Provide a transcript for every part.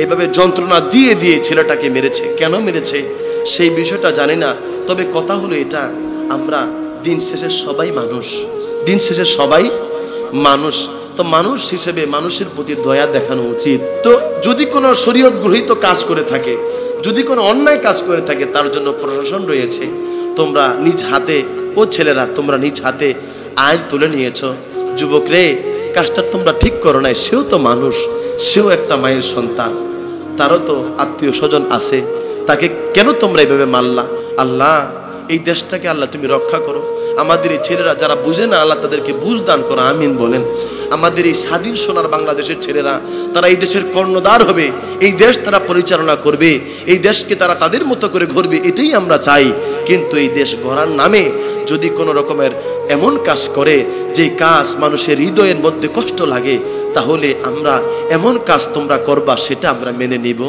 এভাবে যন্ত্রণা দিয়ে দিয়ে ছেলেটাকে মেরেছে। কেন মেরেছে সেই বিষয়টা জানি না, তবে কথা হলো এটা, আমরা দিন শেষে সবাই মানুষ, দিন শেষে সবাই মানুষ। তো মানুষ হিসেবে মানুষের প্রতি দয়া দেখানো উচিত। তো যদি কোনো শরীয়ত গৃহীত কাজ করে থাকে, যদি কোনো অন্যায় কাজ করে থাকে, তার জন্য প্রশাসন রয়েছে। তোমরা নিজ হাতে, ও ছেলেরা তোমরা নিজ হাতে আইন তুলে নিয়েছো। যুবক রে, কাজটা তোমরা ঠিক করো নাই, সেও তো মানুষ, সেও একটা মায়ের সন্তান, তারও তো আত্মীয় স্বজন আছে, তাকে কেন তোমরা এইভাবে মারলা? আল্লাহ এই দেশটাকে আল্লাহ তুমি রক্ষা করো। আমাদের এই ছেলেরা যারা বুঝে না, আল্লাহ তাদেরকে বুঝ দান করো, আমিন বলেন। আমাদের এই স্বাধীন সোনার বাংলাদেশের ছেলেরা, তারা এই দেশের কর্ণধার হবে, এই দেশ তারা পরিচালনা করবে, এই দেশকে তারা তাদের মতো করে গড়বে, এটাই আমরা চাই। কিন্তু এই দেশ গড়ার নামে যদি কোনো রকমের এমন কাজ করে যে কাজ মানুষের হৃদয়ের মধ্যে কষ্ট লাগে, তাহলে আমরা এমন কাজ তোমরা করবা সেটা আমরা মেনে নিব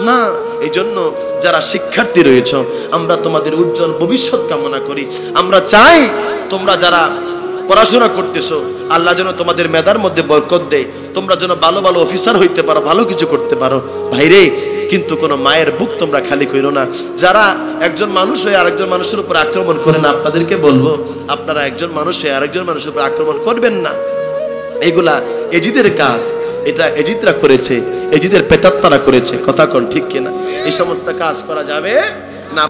না। এই জন্য যারা শিক্ষার্থী রয়েছ, আমরা তোমাদের উজ্জ্বল ভবিষ্যৎ কামনা করি। আমরা চাই তোমরা যারা পড়াশোনা করতেছো, আল্লাহ যেন তোমাদের মেধার মধ্যে বরকত দেয়, তোমরা যেন ভালো ভালো অফিসার হইতে পারো, ভালো কিছু করতে পারো। ভাইরে, কিন্তু কোনো মায়ের বুক তোমরা খালি কইরো না। যারা একজন মানুষ হয়ে আরেকজন মানুষের উপর আক্রমণ করে না, আপনাদেরকে বলবো, আপনারা একজন মানুষ হয়ে আরেকজন মানুষের উপর আক্রমণ করবেন না। এগুলা এজিদের কাজ, এটা এজিদরা করেছে, এজিদের পেতাত্তারা করেছে। কথা কোন ঠিক কিনা? এই সমস্ত কাজ করা যাবে